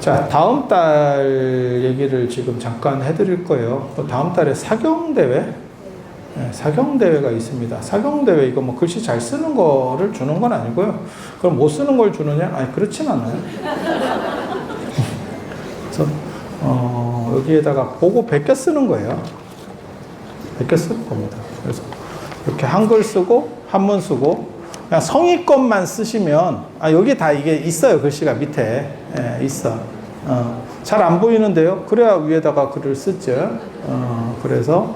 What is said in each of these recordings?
자, 다음 달 얘기를 지금 잠깐 해드릴 거예요. 다음 달에 사경대회? 네, 사경대회가 있습니다. 사경대회, 이거 뭐 글씨 잘 쓰는 거를 주는 건 아니고요. 그럼 못 쓰는 걸 주느냐? 아니, 그렇진 않아요. 그래서, 여기에다가 보고 베껴 쓰는 거예요. 베껴 쓰는 겁니다. 그래서 이렇게 한글 쓰고, 한문 쓰고, 그냥 성의껏만 쓰시면, 여기 다 이게 있어요. 글씨가 밑에. 예, 있어. 잘 안 보이는데요. 그래야 위에다가 글을 쓰죠. 그래서,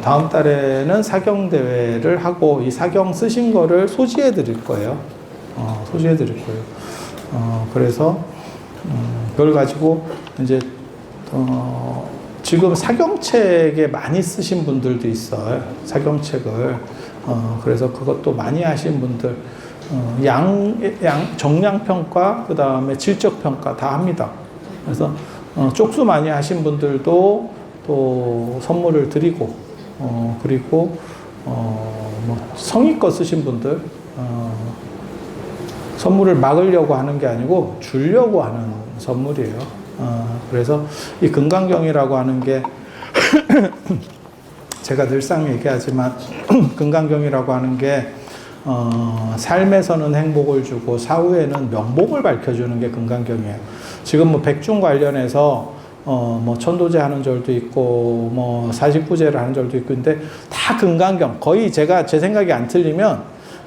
다음 달에는 사경대회를 하고, 이 사경 쓰신 거를 소지해 드릴 거예요. 소지해 드릴 거예요. 그래서, 그걸 가지고, 이제, 지금 사경책에 많이 쓰신 분들도 있어요. 사경책을. 그래서 그것도 많이 하신 분들, 정량평가, 그 다음에 질적평가 다 합니다. 그래서, 쪽수 많이 하신 분들도 또 선물을 드리고, 그리고, 뭐 성의껏 쓰신 분들, 선물을 막으려고 하는 게 아니고 주려고 하는 선물이에요. 그래서 이 금강경이라고 하는 게 제가 늘상 얘기하지만 금강경이라고 하는 게 삶에서는 행복을 주고 사후에는 명복을 밝혀주는 게 금강경이에요. 지금 뭐 백중 관련해서 뭐 천도제 하는 절도 있고 뭐 사십구제를 하는 절도 있고 근데 다 금강경, 거의 제가 제 생각이 안 틀리면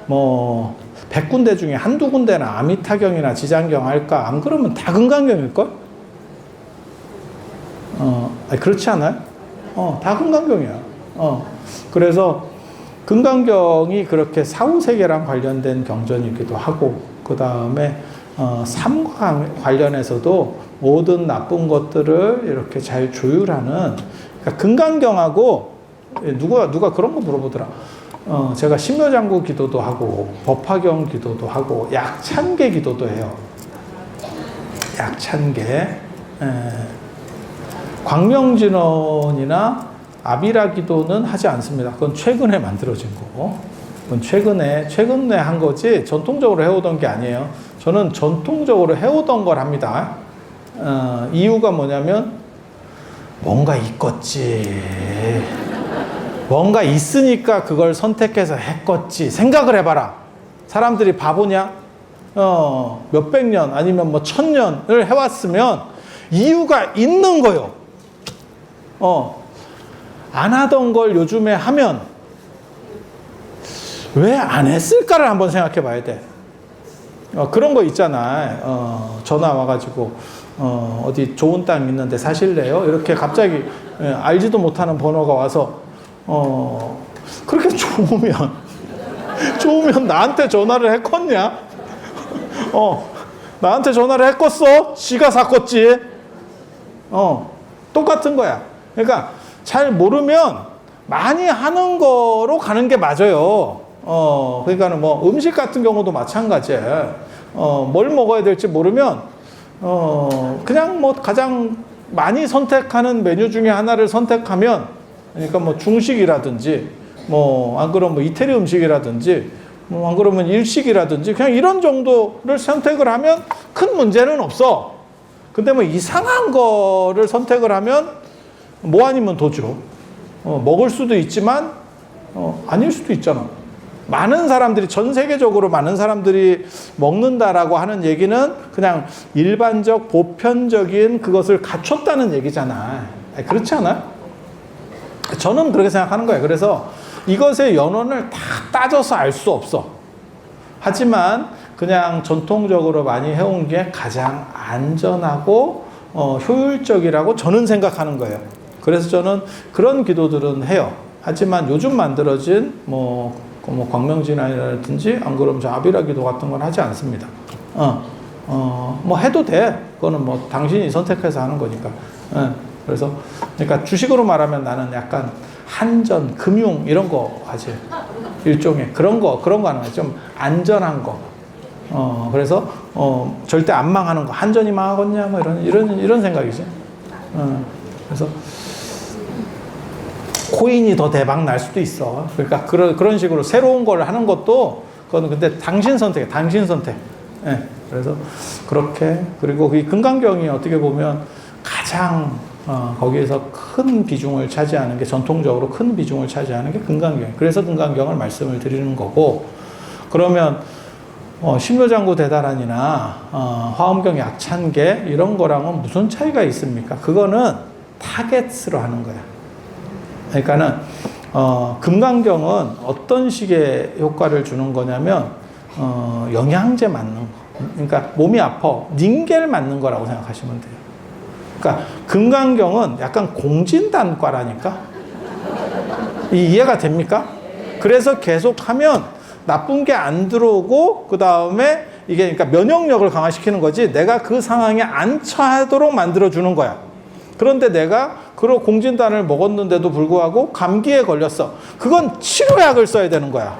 뭐 100군데 중에 한두 군데나 아미타경이나 지장경 할까? 안 그러면 다 금강경일걸? 그렇지 않아요? 다 금강경이야. 그래서 금강경이 그렇게 사후세계랑 관련된 경전이기도 하고, 그 다음에 삶과 관련해서도 모든 나쁜 것들을 이렇게 잘 조율하는, 그러니까 금강경하고, 누가 그런 거 물어보더라. 제가 신묘장구 기도도 하고, 법화경 기도도 하고, 약찬계 기도도 해요. 약찬계. 광명진원이나 아비라 기도는 하지 않습니다. 그건 최근에 만들어진 거고, 그건 최근에 한 거지, 전통적으로 해오던 게 아니에요. 저는 전통적으로 해오던 걸 합니다. 이유가 뭐냐면, 뭔가 있겠지. 뭔가 있으니까 그걸 선택해서 했겠지. 생각을 해봐라. 사람들이 바보냐? 몇백 년 아니면 뭐 1000년을 해왔으면 이유가 있는 거요. 안 하던 걸 요즘에 하면 왜 안 했을까를 한번 생각해 봐야 돼. 그런 거 있잖아. 전화 와가지고 어디 좋은 땅 있는데 사실래요? 이렇게 갑자기 알지도 못하는 번호가 와서 그렇게 좋으면 나한테 전화를 했겠냐? 나한테 전화를 했겠어? 지가 샀겠지? 똑같은 거야. 그러니까 잘 모르면 많이 하는 거로 가는 게 맞아요. 그러니까는 뭐 음식 같은 경우도 마찬가지예요. 뭘 먹어야 될지 모르면 그냥 뭐 가장 많이 선택하는 메뉴 중에 하나를 선택하면, 그러니까 뭐 중식이라든지 뭐 안 그러면 뭐 이태리 음식이라든지 뭐 안 그러면 일식이라든지 그냥 이런 정도를 선택을 하면 큰 문제는 없어. 근데 뭐 이상한 거를 선택을 하면 뭐 아니면 도죠. 먹을 수도 있지만 아닐 수도 있잖아. 많은 사람들이, 전 세계적으로 많은 사람들이 먹는다라고 하는 얘기는 그냥 일반적 보편적인 그것을 갖췄다는 얘기잖아. 그렇지 않아? 저는 그렇게 생각하는 거예요. 그래서 이것의 연원을 다 따져서 알 수 없어. 하지만 그냥 전통적으로 많이 해온 게 가장 안전하고 효율적이라고 저는 생각하는 거예요. 그래서 저는 그런 기도들은 해요. 하지만 요즘 만들어진 뭐 광명진안이라든지 안 그러면 저 아비라 기도 같은 건 하지 않습니다. 뭐 해도 돼. 그거는 뭐 당신이 선택해서 하는 거니까. 그래서 그러니까 주식으로 말하면 나는 약간 한전, 금융 이런 거 하지. 일종의 그런 거 하는 거. 좀 안전한 거. 그래서 절대 안 망하는 거. 한전이 망하겠냐 뭐 이런 생각이지. 그래서 코인이 더 대박 날 수도 있어. 그러니까 그런 식으로 새로운 걸 하는 것도 그건 근데 당신 선택이야. 당신 선택. 그래서 그렇게, 그리고 이 금강경이 어떻게 보면 가장 거기에서 큰 비중을 차지하는 게, 전통적으로 큰 비중을 차지하는 게 금강경. 그래서 금강경을 말씀을 드리는 거고, 그러면 신묘장구 대다란이나 화엄경 약찬계 이런 거랑은 무슨 차이가 있습니까? 그거는 타겟으로 하는 거야. 그러니까는 금강경은 어떤 식의 효과를 주는 거냐면 영양제 맞는 거. 그러니까 몸이 아파 닌겔 맞는 거라고 생각하시면 돼요. 그러니까 금강경은 약간 공진단과라니까. 이해가 됩니까? 그래서 계속하면 나쁜 게 안 들어오고, 그 다음에 이게 그러니까 면역력을 강화시키는 거지, 내가 그 상황에 안 처하도록 만들어주는 거야. 그런데 내가 그런 공진단을 먹었는데도 불구하고 감기에 걸렸어. 그건 치료약을 써야 되는 거야.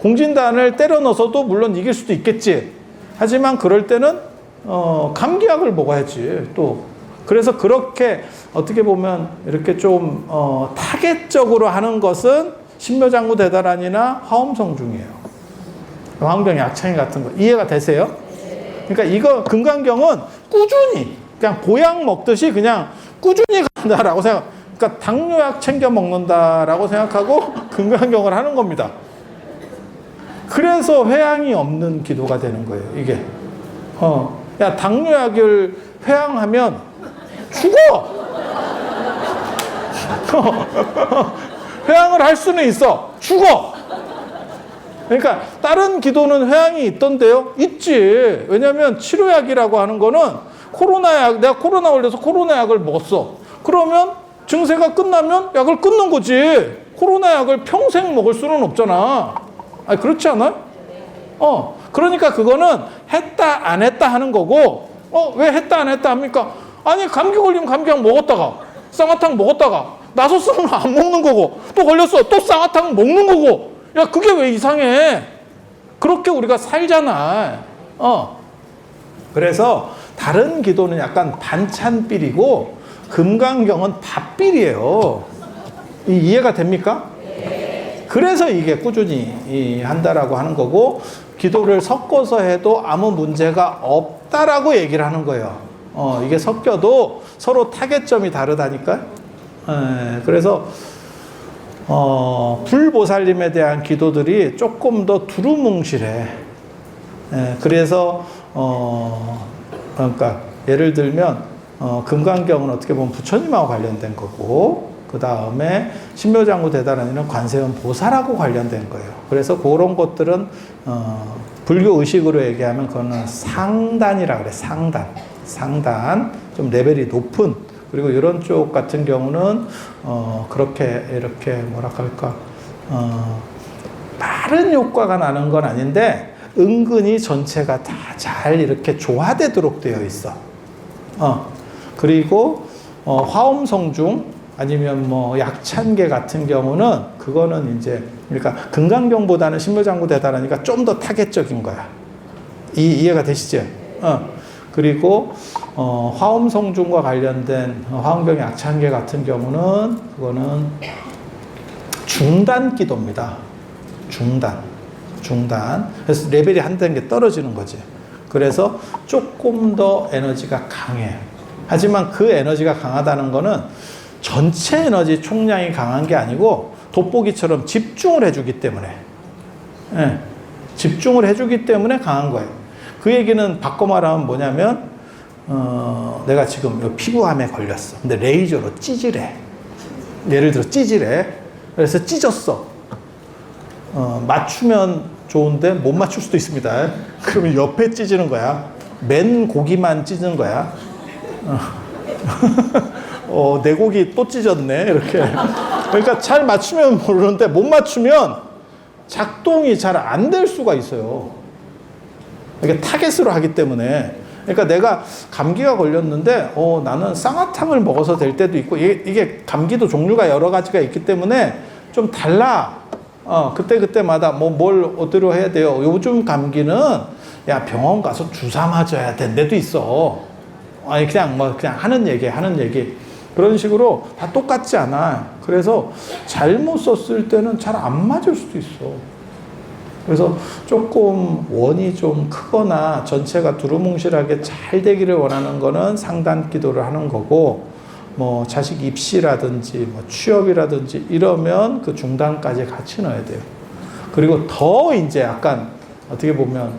공진단을 때려 넣어서도 물론 이길 수도 있겠지. 하지만 그럴 때는 감기약을 먹어야지 또. 그래서 그렇게 어떻게 보면 이렇게 좀 타겟적으로 하는 것은 신묘장구 대다란이나 화엄성중이에요. 화엄경 약창이 같은 거 이해가 되세요? 그러니까 이거 금강경은 꾸준히 그냥 보약 먹듯이 그냥 꾸준히 간다라고 생각. 그러니까 당뇨약 챙겨 먹는다라고 생각하고 금강경을 하는 겁니다. 그래서 회항이 없는 기도가 되는 거예요. 이게 야 당뇨약을 회항하면 죽어. 회항을 할 수는 있어. 죽어. 그러니까 다른 기도는 회항이 있던데요? 있지. 왜냐하면 치료약이라고 하는 거는 코로나약, 내가 코로나 걸려서 코로나약을 먹었어. 그러면 증세가 끝나면 약을 끊는 거지. 코로나약을 평생 먹을 수는 없잖아. 아니 그렇지 않아요? 그러니까 그거는 했다 안 했다 하는 거고, 왜 했다 안 했다 합니까? 아니 감기 걸리면 감기약 먹었다가 쌍화탕 먹었다가 나서 쓰면 안 먹는 거고, 또 걸렸어 또 쌍화탕 먹는 거고, 야 그게 왜 이상해? 그렇게 우리가 살잖아. 그래서 다른 기도는 약간 반찬빌이고 금강경은 밥빌이에요. 이해가 됩니까? 그래서 이게 꾸준히 한다라고 하는 거고, 기도를 섞어서 해도 아무 문제가 없다라고 얘기를 하는 거예요. 이게 섞여도 서로 타겟점이 다르다니까. 그래서 불보살님에 대한 기도들이 조금 더 두루뭉실해. 그래서 그러니까 예를 들면 금강경은 어떻게 보면 부처님하고 관련된 거고, 그 다음에 신묘장구 대다란이는 관세음 보살하고 관련된 거예요. 그래서 그런 것들은 불교 의식으로 얘기하면 그거는 상단이라 그래. 상단 좀 레벨이 높은. 그리고 이런 쪽 같은 경우는 그렇게 이렇게 뭐라 할까 빠른 효과가 나는 건 아닌데 은근히 전체가 다 잘 이렇게 조화되도록 되어 있어. 그리고 화엄성중 아니면 뭐 약찬계 같은 경우는 그거는 이제 그러니까 금강경보다는 신묘장구 대다라니까 좀 더 타겟적인 거야. 이해가 되시죠? 그리고 화엄성중과 관련된 화엄경 약찬계 같은 경우는 그거는 중단 기도입니다. 중단. 그래서 레벨이 한 단계 떨어지는 거지. 그래서 조금 더 에너지가 강해. 하지만 그 에너지가 강하다는 거는 전체 에너지 총량이 강한 게 아니고 돋보기처럼 집중을 해주기 때문에, 집중을 해주기 때문에 강한 거예요. 그 얘기는 바꿔 말하면 뭐냐면 내가 지금 피부암에 걸렸어. 근데 레이저로 찌질해. 예를 들어 찌질해. 그래서 찢었어. 맞추면 좋은데 못 맞출 수도 있습니다. 그러면 옆에 찢는 거야. 맨 고기만 찢는 거야. 내 고기 또 찢었네. 이렇게. 그러니까 잘 맞추면 모르는데 못 맞추면 작동이 잘 안 될 수가 있어요. 이게 타겟으로 하기 때문에. 그러니까 내가 감기가 걸렸는데 나는 쌍화탕을 먹어서 될 때도 있고, 이게 감기도 종류가 여러 가지가 있기 때문에 좀 달라. 그때마다 뭘 어디로 해야 돼요. 요즘 감기는 야 병원 가서 주사 맞아야 된 데도 있어. 아니 그냥 하는 얘기 그런 식으로 다 똑같지 않아. 그래서 잘못 썼을 때는 잘 안 맞을 수도 있어. 그래서 조금 원이 좀 크거나 전체가 두루뭉실하게 잘 되기를 원하는 거는 상단 기도를 하는 거고, 뭐 자식 입시라든지 뭐 취업이라든지 이러면 그 중단까지 같이 넣어야 돼요. 그리고 더 이제 약간 어떻게 보면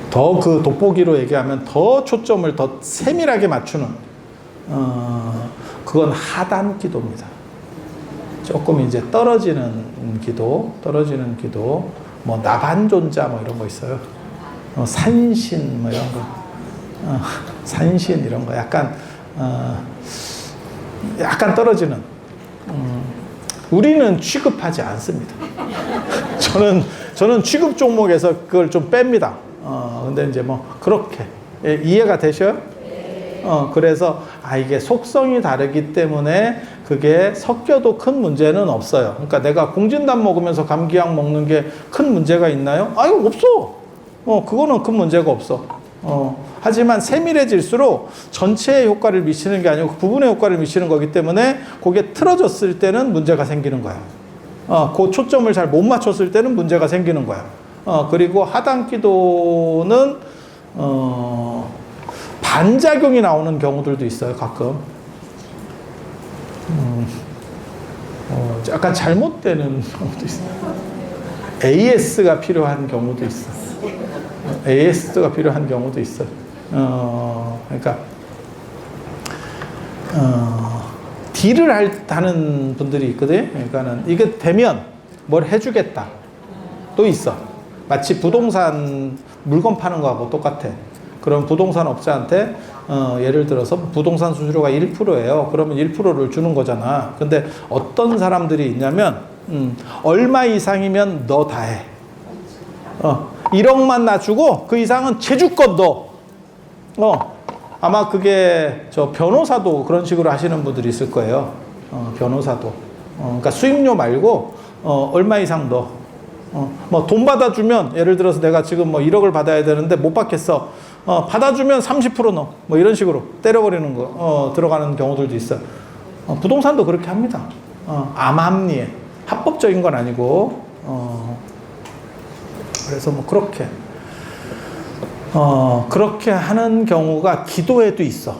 더 그 돋보기로 얘기하면 더 초점을 더 세밀하게 맞추는 그건 하단 기도입니다. 조금 이제 떨어지는 기도, 뭐 나반존자 뭐 이런 거 있어요. 산신 뭐 이런 거, 산신 이런 거 약간 떨어지는. 우리는 취급하지 않습니다. 저는 취급 종목에서 그걸 좀 뺍니다. 근데 이제 뭐 그렇게 이해가 되셔요? 그래서 이게 속성이 다르기 때문에 그게 섞여도 큰 문제는 없어요. 그러니까 내가 공진단 먹으면서 감기약 먹는 게 큰 문제가 있나요? 이거 없어. 그거는 큰 문제가 없어. 하지만 세밀해질수록 전체의 효과를 미치는 게 아니고 부분의 효과를 미치는 거기 때문에 그게 틀어졌을 때는 문제가 생기는 거야. 그 초점을 잘 못 맞췄을 때는 문제가 생기는 거야. 그리고 하단 기도는 반작용이 나오는 경우들도 있어요, 가끔. 약간 잘못되는 경우도 있어요. AS가 필요한 경우도 있어. AS가 필요한 경우도 있어. 그러니까 딜을 하는 분들이 있거든. 그러니까는 이게 되면 뭘 해주겠다. 또 있어. 마치 부동산 물건 파는 거하고 똑같아. 그럼 부동산 업자한테 예를 들어서 부동산 수수료가 1%예요. 그러면 1%를 주는 거잖아. 근데 어떤 사람들이 있냐면 얼마 이상이면 너 다 해. 1억만 나 주고 그 이상은 제주껏 너. 아마 그게 저 변호사도 그런 식으로 하시는 분들이 있을 거예요. 변호사도. 그러니까 수익료 말고 얼마 이상 너. 뭐 돈 받아주면 예를 들어서 내가 지금 뭐 1억을 받아야 되는데 못 받겠어. 받아주면 30% 넣어. 뭐 이런 식으로 때려버리는 거 들어가는 경우들도 있어요. 부동산도 그렇게 합니다. 암합리에 합법적인 건 아니고. 그래서 뭐 그렇게 하는 경우가 기도에도 있어.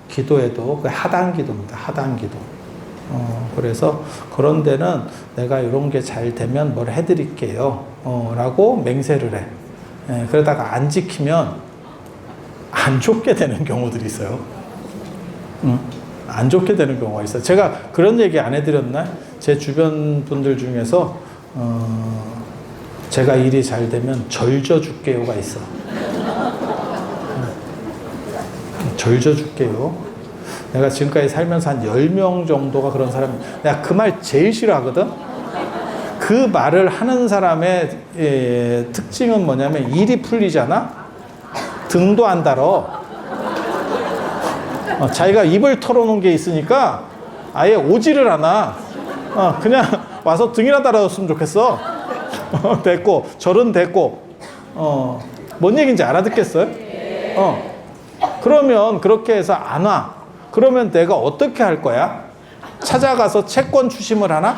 기도에도 그 하단 기도입니다. 하단 기도. 그래서 그런 데는 내가 이런 게 잘 되면 뭘 해드릴게요. 라고 맹세를 해. 그러다가 안 지키면 안 좋게 되는 경우들이 있어요. 안 좋게 되는 경우가 있어요. 제가 그런 얘기 안 해드렸나? 제 주변 분들 중에서 제가 일이 잘 되면 절저 줄게요가 있어. 절저 줄게요. 내가 지금까지 살면서 한 10명 정도가 그런 사람이, 내가 그 말 제일 싫어하거든? 그 말을 하는 사람의 특징은 뭐냐면 일이 풀리잖아? 등도 안 달어. 자기가 입을 털어놓은 게 있으니까 아예 오지를 않아. 그냥 와서 등이나 달아줬으면 좋겠어. 됐고, 절은 됐고. 뭔 얘기인지 알아듣겠어요? 그러면 그렇게 해서 안 와. 그러면 내가 어떻게 할 거야? 찾아가서 채권 추심을 하나?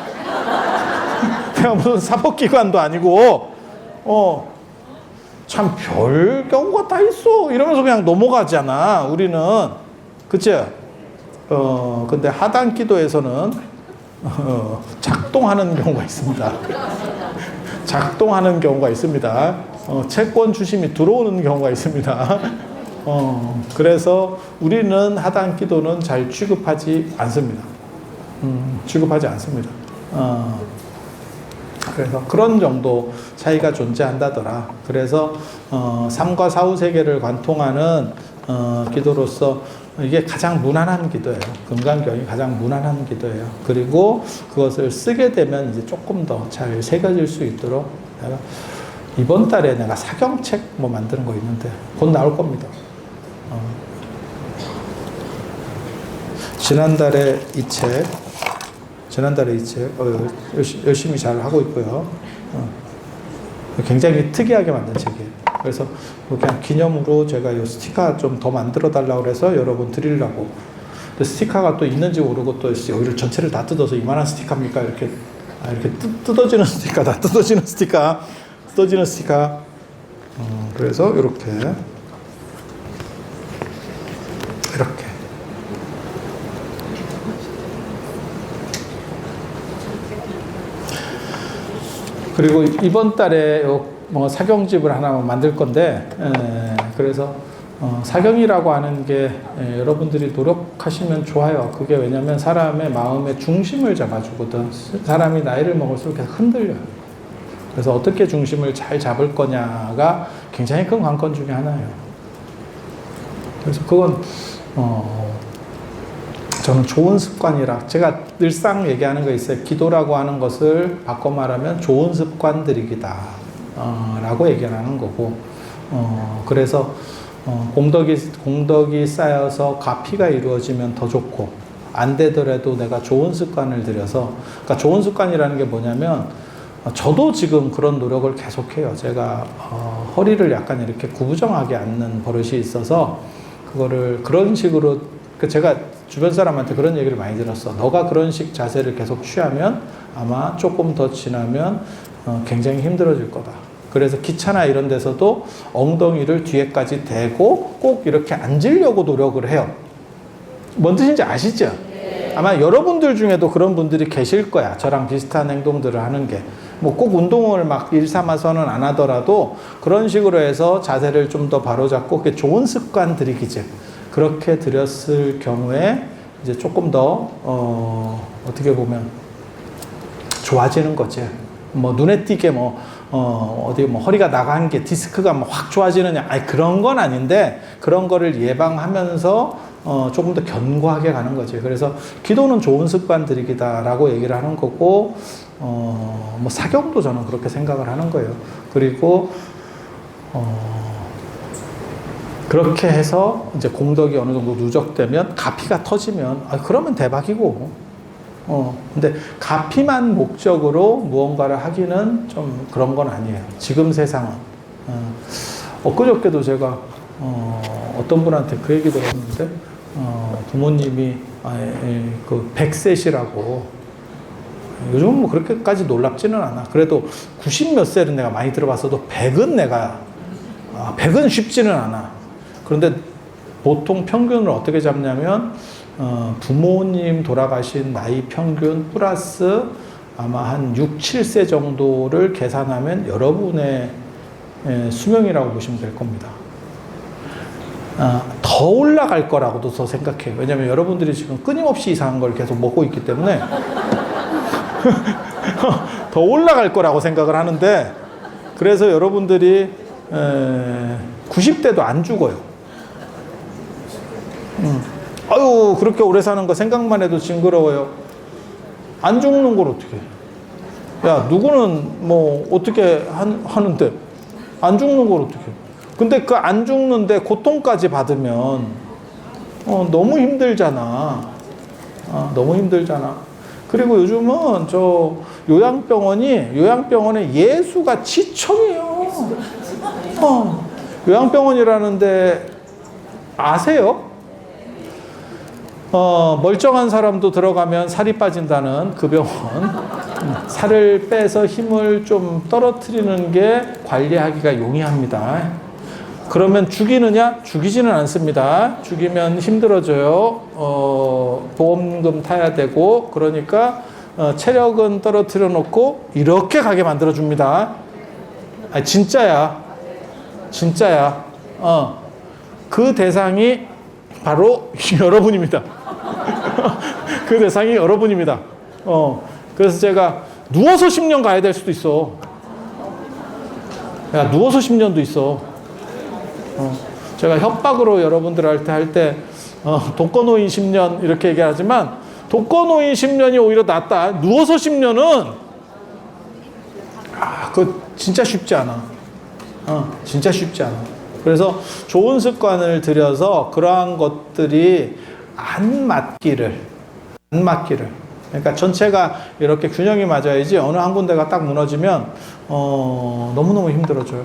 내가 무슨 사법기관도 아니고, 참 별 경우가 다 있어. 이러면서 그냥 넘어가잖아, 우리는. 그치? 근데 하단 기도에서는, 작동하는 경우가 있습니다. 작동하는 경우가 있습니다. 채권 추심이 들어오는 경우가 있습니다. 그래서 우리는 하단 기도는 잘 취급하지 않습니다. 취급하지 않습니다. 그래서 그런 정도 차이가 존재한다더라. 그래서 3과 4, 5 세계를 관통하는 기도로서 이게 가장 무난한 기도예요. 금강경이 가장 무난한 기도예요. 그리고 그것을 쓰게 되면 이제 조금 더 잘 새겨질 수 있도록 내가 이번 달에 내가 사경책 뭐 만드는 거 있는데 곧 나올 겁니다. 지난달에 이 책 열심히 잘 하고 있고요. 굉장히 특이하게 만든 책이에요. 그래서 그냥 기념으로 제가 이 스티커 좀 더 만들어 달라고 해서 여러분 드리려고. 스티커가 또 있는지 모르고 또 오히려 전체를 다 뜯어서 이만한 스티커입니까? 이렇게 이렇게 뜯어지는 스티커다. 뜯어지는 스티커. 뜯어지는 스티커. 그래서 이렇게. 이렇게. 그리고 이번 달에 뭐 사경집을 하나 만들 건데, 그래서 사경이라고 하는 게 여러분들이 노력하시면 좋아요. 그게 왜냐면 사람의 마음의 중심을 잡아주거든. 사람이 나이를 먹을수록 계속 흔들려요. 그래서 어떻게 중심을 잘 잡을 거냐가 굉장히 큰 관건 중에 하나예요. 그래서 그건 저는 좋은 습관이라, 제가 늘상 얘기하는 거 있어요. 기도라고 하는 것을 바꿔 말하면 좋은 습관들이기다 라고 얘기를 하는 거고, 그래서 공덕이 쌓여서 가피가 이루어지면 더 좋고, 안 되더라도 내가 좋은 습관을 들여서, 그러니까 좋은 습관이라는 게 뭐냐면, 저도 지금 그런 노력을 계속해요. 제가 허리를 약간 이렇게 구부정하게 앉는 버릇이 있어서 그거를 그런 식으로, 제가 주변 사람한테 그런 얘기를 많이 들었어. 너가 그런 식 자세를 계속 취하면 아마 조금 더 지나면 굉장히 힘들어질 거다. 그래서 기차나 이런 데서도 엉덩이를 뒤에까지 대고 꼭 이렇게 앉으려고 노력을 해요. 뭔 뜻인지 아시죠? 아마 여러분들 중에도 그런 분들이 계실 거야. 저랑 비슷한 행동들을 하는 게. 뭐 꼭 운동을 막 일삼아서는 안 하더라도 그런 식으로 해서 자세를 좀 더 바로잡고, 그게 좋은 습관 들이기지. 그렇게 들였을 경우에 이제 조금 더 어떻게 보면 좋아지는 거지. 뭐 눈에 띄게 어디 허리가 나간 게 디스크가 확 좋아지느냐, 아니 그런 건 아닌데, 그런 거를 예방하면서 조금 더 견고하게 가는 거지. 그래서 기도는 좋은 습관들이기다라고 얘기를 하는 거고, 뭐 사경도 저는 그렇게 생각을 하는 거예요. 그리고 그렇게 해서 이제 공덕이 어느 정도 누적되면, 가피가 터지면, 그러면 대박이고, 근데 가피만 목적으로 무언가를 하기는 좀 그런 건 아니에요. 지금 세상은. 엊그저께도 제가, 어떤 분한테 그 얘기 들었는데, 부모님이, 그 100셋이라고, 요즘은 뭐 그렇게까지 놀랍지는 않아. 그래도 90 몇 셀은 내가 많이 들어봤어도 100은 쉽지는 않아. 그런데 보통 평균을 어떻게 잡냐면, 부모님 돌아가신 나이 평균 플러스 아마 한 6, 7세 정도를 계산하면 여러분의 수명이라고 보시면 될 겁니다. 더 올라갈 거라고도 더 생각해요. 왜냐하면 여러분들이 지금 끊임없이 이상한 걸 계속 먹고 있기 때문에 더 올라갈 거라고 생각을 하는데, 그래서 여러분들이 90대도 안 죽어요. 아유, 그렇게 오래 사는 거 생각만 해도 징그러워요. 안 죽는 걸 어떻게 해? 야, 누구는 뭐 어떻게 하는데 안 죽는 걸 어떻게 해? 근데 그 안 죽는데 고통까지 받으면 너무 힘들잖아. 너무 힘들잖아. 그리고 요즘은 저 요양병원에 예수가 지청이에요. 요양병원이라는데 아세요? 멀쩡한 사람도 들어가면 살이 빠진다는 그 병원. 살을 빼서 힘을 좀 떨어뜨리는 게 관리하기가 용이합니다. 그러면 죽이느냐? 죽이지는 않습니다. 죽이면 힘들어져요. 보험금 타야 되고, 그러니까 체력은 떨어뜨려 놓고 이렇게 가게 만들어 줍니다. 진짜야. 진짜야. 그 대상이 바로 여러분입니다. 그 대상이 여러분입니다. 그래서 제가 누워서 10년 가야 될 수도 있어. 야, 누워서 10년도 있어. 제가 협박으로 여러분들한테 할 때 독거노인 10년 이렇게 얘기하지만, 독거노인 10년이 오히려 낫다. 누워서 10년은 그거 진짜 쉽지 않아. 진짜 쉽지 않아. 그래서 좋은 습관을 들여서 그러한 것들이 안 맞기를. 그러니까 전체가 이렇게 균형이 맞아야지, 어느 한 군데가 딱 무너지면 너무너무 힘들어져요.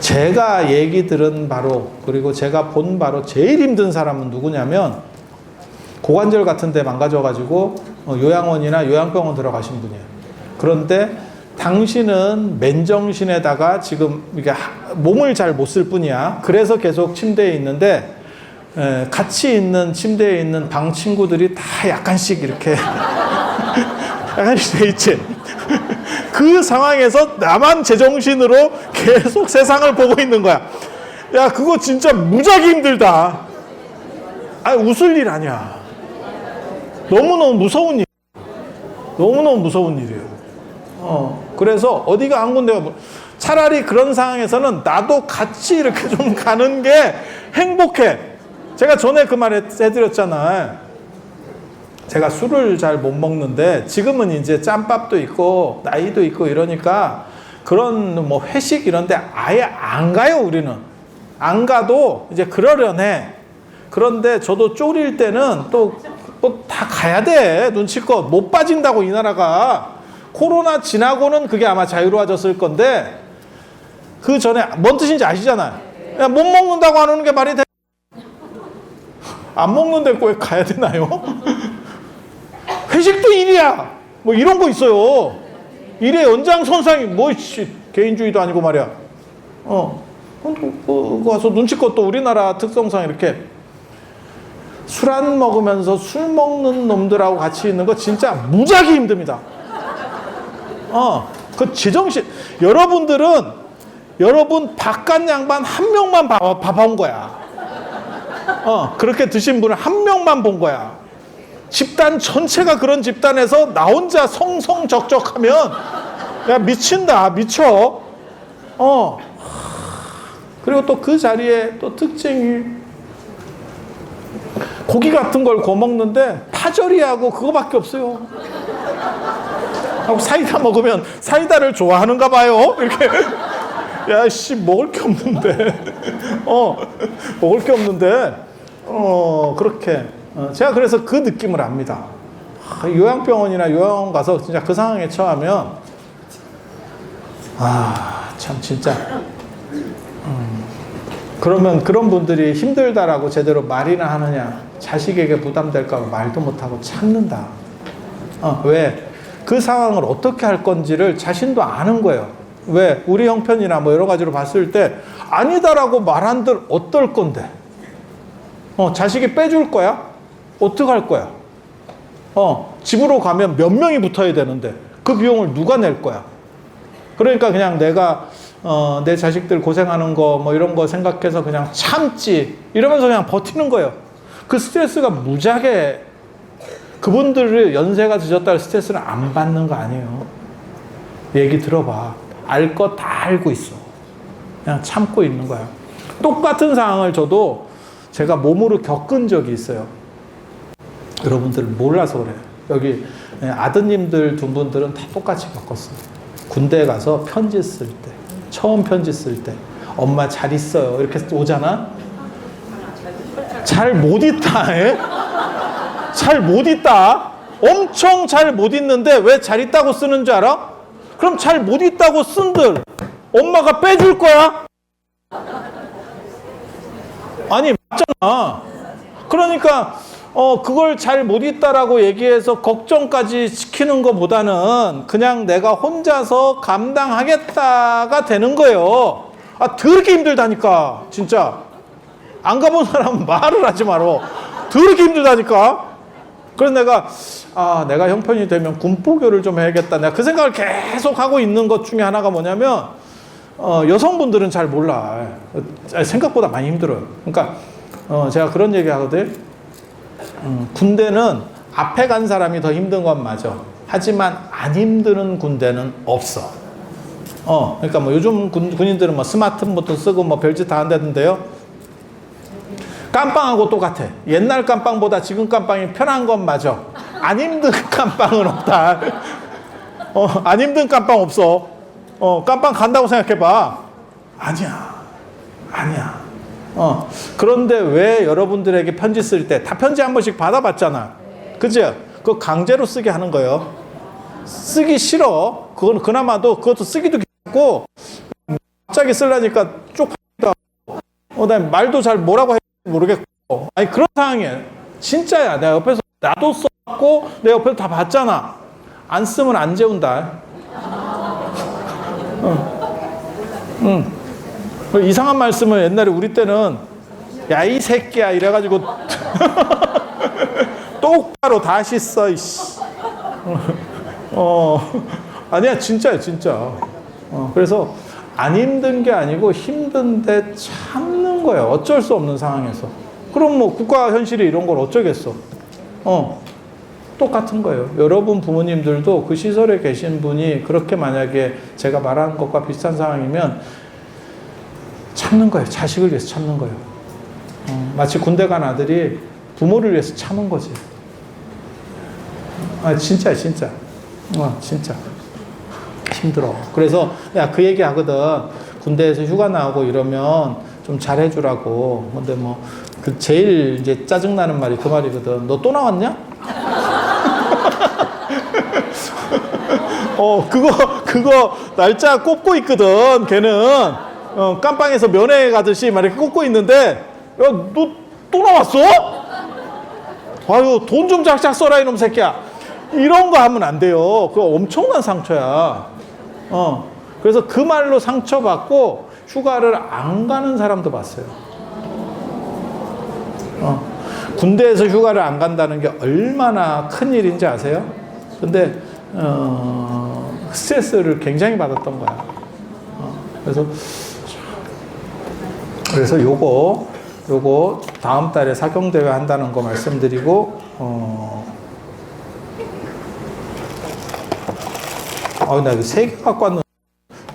제가 얘기 들은 바로, 그리고 제가 본 바로 제일 힘든 사람은 누구냐면, 고관절 같은 데 망가져가지고 요양원이나 요양병원 들어가신 분이에요. 그런데 당신은 맨정신에다가 지금 이게 몸을 잘 못 쓸 뿐이야. 그래서 계속 침대에 있는데 같이 있는 침대에 있는 방 친구들이 다 약간씩 이렇게 약간씩 돼 있지. 그 상황에서 나만 제정신으로 계속 세상을 보고 있는 거야. 야, 그거 진짜 무지하게 힘들다. 아니, 웃을 일 아니야. 너무너무 무서운 일. 너무너무 무서운 일이에요. 그래서 어디가 한 군데가 차라리 그런 상황에서는 나도 같이 이렇게 좀 가는 게 행복해. 제가 전에 그 말 해드렸잖아요. 제가 술을 잘 못 먹는데 지금은 이제 짬밥도 있고 나이도 있고 이러니까 그런 뭐 회식 이런데 아예 안 가요. 우리는 안 가도 이제 그러려네. 그런데 저도 쪼릴 때는 또 다 가야 돼. 눈치껏 못 빠진다고 이 나라가. 코로나 지나고는 그게 아마 자유로워졌을 건데 그 전에 뭔 뜻인지 아시잖아요. 야, 못 먹는다고 안 오는 게 말이 돼? 안 먹는데 왜 가야 되나요? 회식도 일이야. 뭐 이런 거 있어요. 일의 연장선상이 뭐 개인주의도 아니고 말이야. 와서 눈치껏 또 우리나라 특성상 이렇게 술 안 먹으면서 술 먹는 놈들하고 같이 있는 거 진짜 무지하게 힘듭니다. 그 제정신. 여러분 바깥 양반 한 명만 봐본 거야. 그렇게 드신 분을 한 명만 본 거야. 집단 전체가 그런 집단에서 나 혼자 성성적적하면 야 미친다. 미쳐. 그리고 또 그 자리에 또 특징이 고기 같은 걸 구워 먹는데 파절이하고 그거밖에 없어요. 하고 사이다 먹으면 사이다를 좋아하는가 봐요. 이렇게 야씨 먹을 게 없는데 먹을 게 없는데 그렇게 제가 그래서 그 느낌을 압니다. 요양병원이나 요양원 가서 진짜 그 상황에 처하면 참 진짜 그러면 그런 분들이 힘들다라고 제대로 말이나 하느냐. 자식에게 부담될까 봐 말도 못하고 참는다. 왜? 그 상황을 어떻게 할 건지를 자신도 아는 거예요. 왜? 우리 형편이나 뭐 여러 가지로 봤을 때 아니다라고 말한들 어떨 건데? 자식이 빼줄 거야? 어떡할 거야? 집으로 가면 몇 명이 붙어야 되는데 그 비용을 누가 낼 거야? 그러니까 그냥 내가 내 자식들 고생하는 거 뭐 이런 거 생각해서 그냥 참지 이러면서 그냥 버티는 거예요. 그 스트레스가 무지하게 그분들을 연세가 늦었다고 스트레스를 안 받는 거 아니에요. 얘기 들어봐. 알 거 다 알고 있어. 그냥 참고 있는 거야. 똑같은 상황을 저도 제가 몸으로 겪은 적이 있어요. 여러분들 몰라서 그래요. 여기 아드님들 두 분들은 다 똑같이 겪었어요. 군대 가서 편지 쓸 때, 처음 편지 쓸 때 엄마 잘 있어요 이렇게 오잖아. 잘 못 있다. 잘 못 있다. 엄청 잘 못 있는데 왜 잘 있다고 쓰는 줄 알아? 그럼 잘 못 있다고 쓴들 엄마가 빼줄 거야? 아니 맞잖아. 그러니까 그걸 잘 못 있다라고 얘기해서 걱정까지 시키는 것보다는 그냥 내가 혼자서 감당하겠다가 되는 거예요. 더럽게 힘들다니까 진짜. 안 가본 사람은 말을 하지 마라. 더럽게 힘들다니까. 그래서 내가 형편이 되면 군포교를 좀 해야겠다. 내가 그 생각을 계속 하고 있는 것 중에 하나가 뭐냐면 여성분들은 잘 몰라. 생각보다 많이 힘들어요. 그러니까 제가 그런 얘기 하거든. 군대는 앞에 간 사람이 더 힘든 건 맞아. 하지만 안 힘드는 군대는 없어. 그러니까 뭐 요즘 군인들은 뭐 스마트폰부터 쓰고 뭐 별짓 다 한다던데요. 깜빵하고 똑같아. 옛날 깜빵보다 지금 깜빵이 편한 건 맞아. 안 힘든 깜빵은 없다. 안 힘든 깜빵 없어. 깜빵 간다고 생각해봐. 아니야. 그런데 왜 여러분들에게 편지 쓸 때 다 편지 한 번씩 받아봤잖아. 그죠? 그거 강제로 쓰게 하는 거예요. 쓰기 싫어. 그건 그나마도 그것도 쓰기도 귀찮고 갑자기 쓰려니까 쪽팔리기도 하고 그다음에 말도 잘 뭐라고 해야 모르겠고 아니 그런 상황이에요. 진짜야. 내가 옆에서 나도 써갖고 내 옆에서 다 봤잖아. 안 쓰면 안 재운다. 이상한 말씀을 옛날에 우리 때는 야, 이 새끼야 이래가지고 똑바로 다시 써. 이씨. 아니야, 진짜야, 진짜. 그래서 안 힘든 게 아니고 힘든데 참는 거예요. 어쩔 수 없는 상황에서. 그럼 뭐 국가 현실이 이런 걸 어쩌겠어. 똑같은 거예요. 여러분 부모님들도 그 시설에 계신 분이 그렇게 만약에 제가 말하는 것과 비슷한 상황이면 참는 거예요. 자식을 위해서 참는 거예요. 마치 군대 간 아들이 부모를 위해서 참은 거지. 아, 진짜, 진짜. 진짜. 힘들어. 그래서 야, 그 얘기 하거든. 군대에서 휴가 나오고 이러면 좀 잘해주라고. 근데 뭐, 그 제일 이제 짜증나는 말이 그 말이거든. 너 또 나왔냐? 그거 날짜 꼽고 있거든. 걔는. 깜빵에서 면회 가듯이 막 이렇게 꼽고 있는데, 야, 너 또 나왔어? 아유, 돈 좀 작작 써라, 이놈 새끼야. 이런 거 하면 안 돼요. 그거 엄청난 상처야. 그래서 그 말로 상처받고 휴가를 안 가는 사람도 봤어요. 군대에서 휴가를 안 간다는 게 얼마나 큰 일인지 아세요? 근데, 스트레스를 굉장히 받았던 거야. 그래서 요거 다음 달에 사경대회 한다는 거 말씀드리고, 나 이거 3개 갖고 왔는데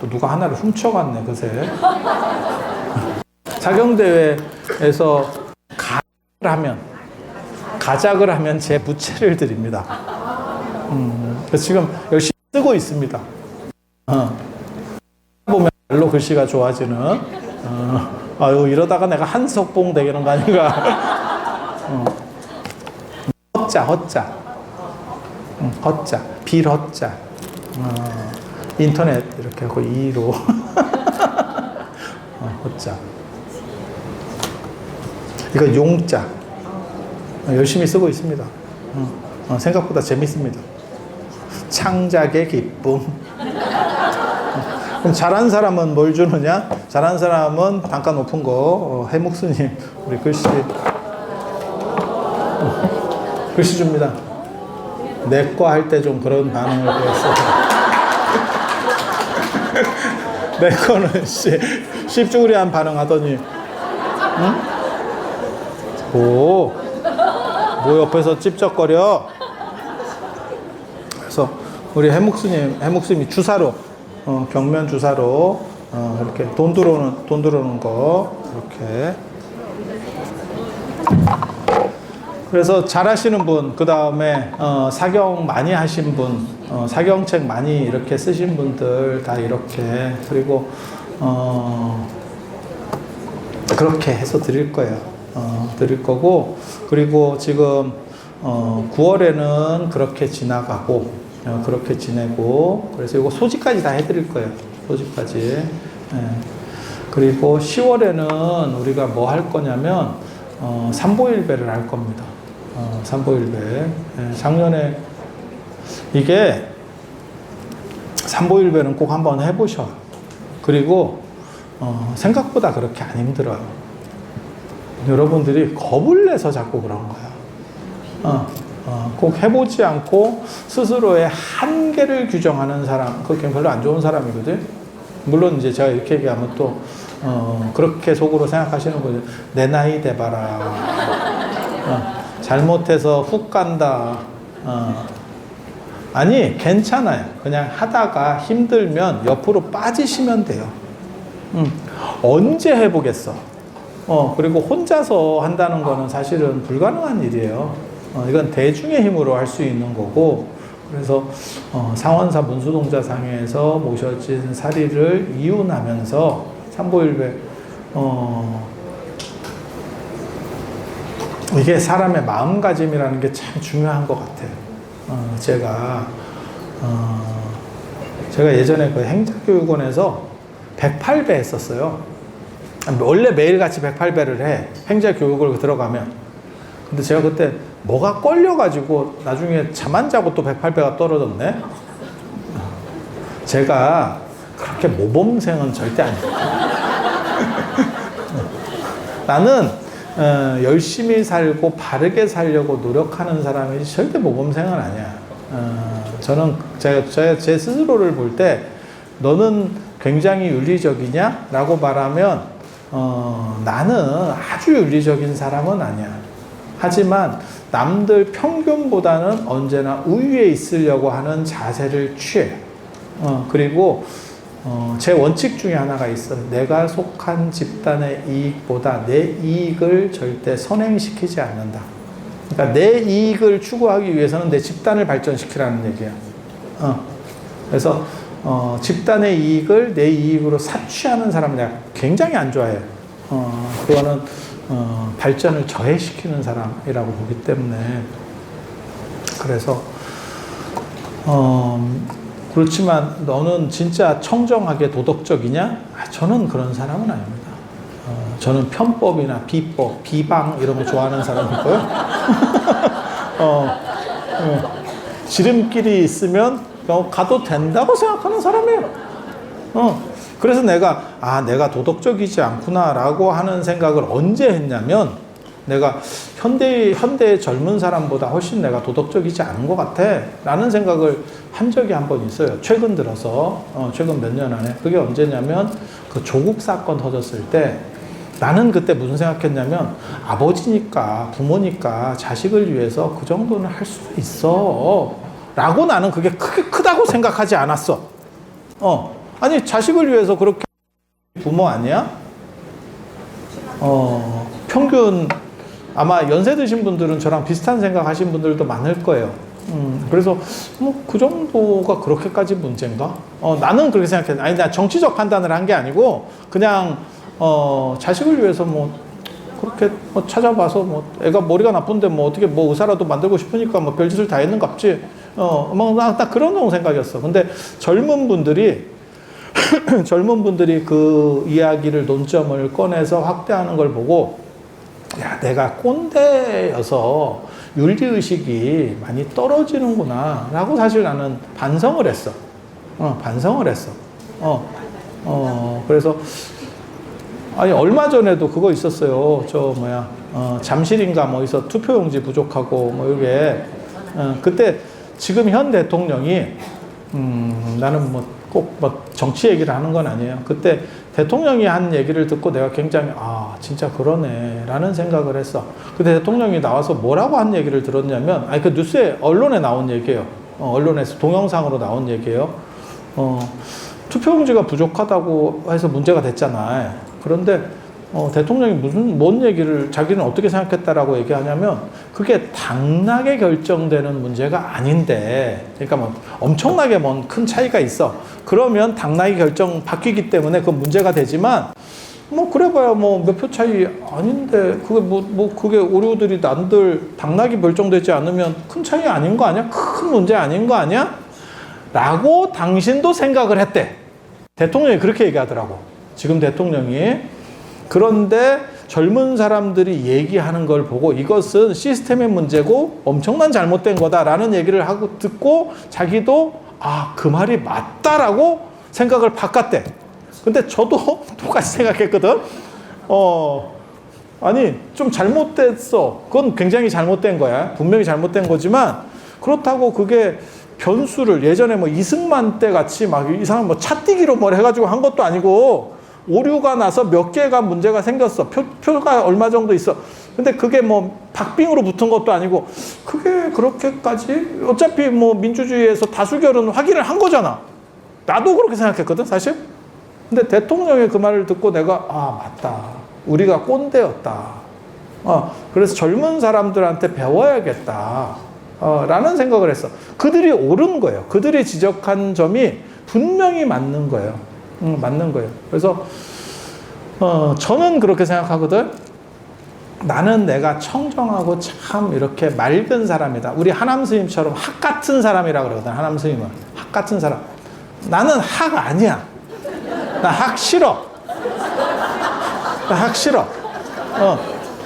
또 누가 하나를 훔쳐갔네, 그새. 사경대회에서 가작을 하면 제 부채를 드립니다. 그래서 지금 열심히 쓰고 있습니다. 보면 말로 글씨가 좋아지는. 이러다가 내가 한석봉 되겠는 거 아닌가. 허자. 빌허자. 인터넷 이렇게 하고 2로. 허자. 이거 용자. 열심히 쓰고 있습니다. 생각보다 재밌습니다. 창작의 기쁨. 그럼 잘한 사람은 뭘 주느냐? 잘한 사람은 단가 높은 거, 해묵스님, 우리 글씨 줍니다. 내 거 할 때 좀 그런 반응을 보였어요. 내 거는 씹쭈구리한 반응하더니, 응? 뭐 옆에서 찝쩍거려. 그래서 우리 해묵스님이 주사로, 경면 주사로, 이렇게 돈 들어오는 거, 이렇게. 그래서 잘 하시는 분, 그 다음에, 사경 많이 하신 분, 사경책 많이 이렇게 쓰신 분들 다 이렇게, 그리고, 그렇게 해서 드릴 거예요. 드릴 거고, 그리고 지금, 9월에는 그렇게 지나가고, 그렇게 지내고, 그래서 이거 소지까지 다 해드릴 거예요. 소지까지. 그리고 10월에는 우리가 뭐 할 거냐면, 삼보일배를 할 겁니다. 삼보일배. 작년에, 이게, 삼보일배는 꼭 한번 해보셔. 그리고, 생각보다 그렇게 안 힘들어요. 여러분들이 겁을 내서 자꾸 그런 거야. 꼭 해보지 않고 스스로의 한계를 규정하는 사람, 그게 별로 안 좋은 사람이거든. 물론 이제 제가 이렇게 얘기하면 또, 그렇게 속으로 생각하시는 분들, 내 나이 돼봐라. 잘못해서 훅 간다. 아니, 괜찮아요. 그냥 하다가 힘들면 옆으로 빠지시면 돼요. 언제 해보겠어? 그리고 혼자서 한다는 거는 사실은 불가능한 일이에요. 이건 대중의 힘으로 할 수 있는 거고, 그래서 상원사 문수동자상에서 모셔진 사리를 이운하면서 삼보일배, 이게 사람의 마음가짐이라는 게 참 중요한 것 같아요. 제가 예전에 그 행자교육원에서 108배 했었어요. 원래 매일같이 108배를 해. 행자교육을 들어가면. 근데 제가 그때 뭐가 걸려가지고 나중에 잠 안 자고 또 108배가 떨어졌네. 제가 그렇게 모범생은 절대 아니에요. 나는 열심히 살고 바르게 살려고 노력하는 사람이지 절대 모범생은 아니야. 저는 제 스스로를 볼 때 너는 굉장히 윤리적이냐? 라고 말하면 나는 아주 윤리적인 사람은 아니야. 하지만 남들 평균보다는 언제나 우위에 있으려고 하는 자세를 취해. 그리고 제 원칙 중에 하나가 있어. 내가 속한 집단의 이익보다 내 이익을 절대 선행시키지 않는다. 그러니까 내 이익을 추구하기 위해서는 내 집단을 발전시키라는 얘기야. 그래서 집단의 이익을 내 이익으로 사취하는 사람을 내가 굉장히 안 좋아해. 그거는 발전을 저해시키는 사람이라고 보기 때문에. 그래서 그렇지만 너는 진짜 청정하게 도덕적이냐? 저는 그런 사람은 아닙니다. 저는 편법이나 비법, 비방 이런 거 좋아하는 사람이고요. 지름길이 있으면 가도 된다고 생각하는 사람이에요. 그래서 내가 도덕적이지 않구나라고 하는 생각을 언제 했냐면 내가 현대의 젊은 사람보다 훨씬 내가 도덕적이지 않은 것 같아 라는 생각을 한 적이 한 번 있어요. 최근 들어서 최근 몇 년 안에. 그게 언제냐면 그 조국 사건 터졌을 때 나는 그때 무슨 생각했냐면 아버지니까 부모니까 자식을 위해서 그 정도는 할 수 있어 라고 나는 그게 크다고 생각하지 않았어. 아니 자식을 위해서 그렇게 부모 아니야? 평균 아마 연세 드신 분들은 저랑 비슷한 생각 하신 분들도 많을 거예요. 그래서 그 정도가 그렇게까지 문제인가? 나는 그렇게 생각했는데 아니 나 정치적 판단을 한 게 아니고 그냥 자식을 위해서 그렇게 찾아봐서 애가 머리가 나쁜데 어떻게 의사라도 만들고 싶으니까 별짓을 다 했는갑지. 나 그런 생각이었어. 근데 젊은 분들이 그 이야기를 논점을 꺼내서 확대하는 걸 보고 야, 내가 꼰대여서 윤리의식이 많이 떨어지는구나 라고 사실 나는 반성을 했어. 그래서 아니 얼마 전에도 그거 있었어요. 잠실인가 어디서 투표용지 부족하고 이게 그때 지금 현 대통령이 나는 꼭 정치 얘기를 하는 건 아니에요. 그때 대통령이 한 얘기를 듣고 내가 굉장히 진짜 그러네 라는 생각을 했어. 근데 대통령이 나와서 뭐라고 한 얘기를 들었냐면 그 뉴스에 언론에 나온 얘기예요. 언론에서 동영상으로 나온 얘기예요. 투표용지가 부족하다고 해서 문제가 됐잖아. 그런데 대통령이 뭔 얘기를 자기는 어떻게 생각했다라고 얘기하냐면 그게 당락에 결정되는 문제가 아닌데 그러니까 엄청나게 큰 차이가 있어. 그러면 당락이 바뀌기 때문에 그 문제가 되지만 그래봐야 몇 표 차이 아닌데 그게 그게 오류들이 남들 당락이 결정되지 않으면 큰 차이 아닌 거 아니야? 큰 문제 아닌 거 아니야? 라고 당신도 생각을 했대. 대통령이 그렇게 얘기하더라고. 지금 대통령이. 그런데 젊은 사람들이 얘기하는 걸 보고 이것은 시스템의 문제고 엄청난 잘못된 거다라는 얘기를 하고 듣고 자기도 그 말이 맞다라고 생각을 바꿨대. 근데 저도 똑같이 생각했거든. 아니 좀 잘못됐어. 그건 굉장히 잘못된 거야. 분명히 잘못된 거지만 그렇다고 그게 변수를 예전에 이승만 때 같이 이상한 차뛰기로 해가지고 한 것도 아니고 오류가 나서 몇 개가 문제가 생겼어. 표가 얼마 정도 있어. 근데 그게 박빙으로 붙은 것도 아니고 그게 그렇게까지 어차피 민주주의에서 다수결은 확인을 한 거잖아. 나도 그렇게 생각했거든 사실. 근데 대통령의 그 말을 듣고 내가 맞다. 우리가 꼰대였다. 그래서 젊은 사람들한테 배워야겠다. 라는 생각을 했어. 그들이 옳은 거예요. 그들이 지적한 점이 분명히 맞는 거예요. 맞는 거예요. 그래서 저는 그렇게 생각하거든. 나는 내가 청정하고 참 이렇게 맑은 사람이다. 우리 하남 스님처럼 학 같은 사람이라고 그러거든. 하남 스님은 학 같은 사람. 나는 학 아니야. 나 학 싫어. 나 학 싫어.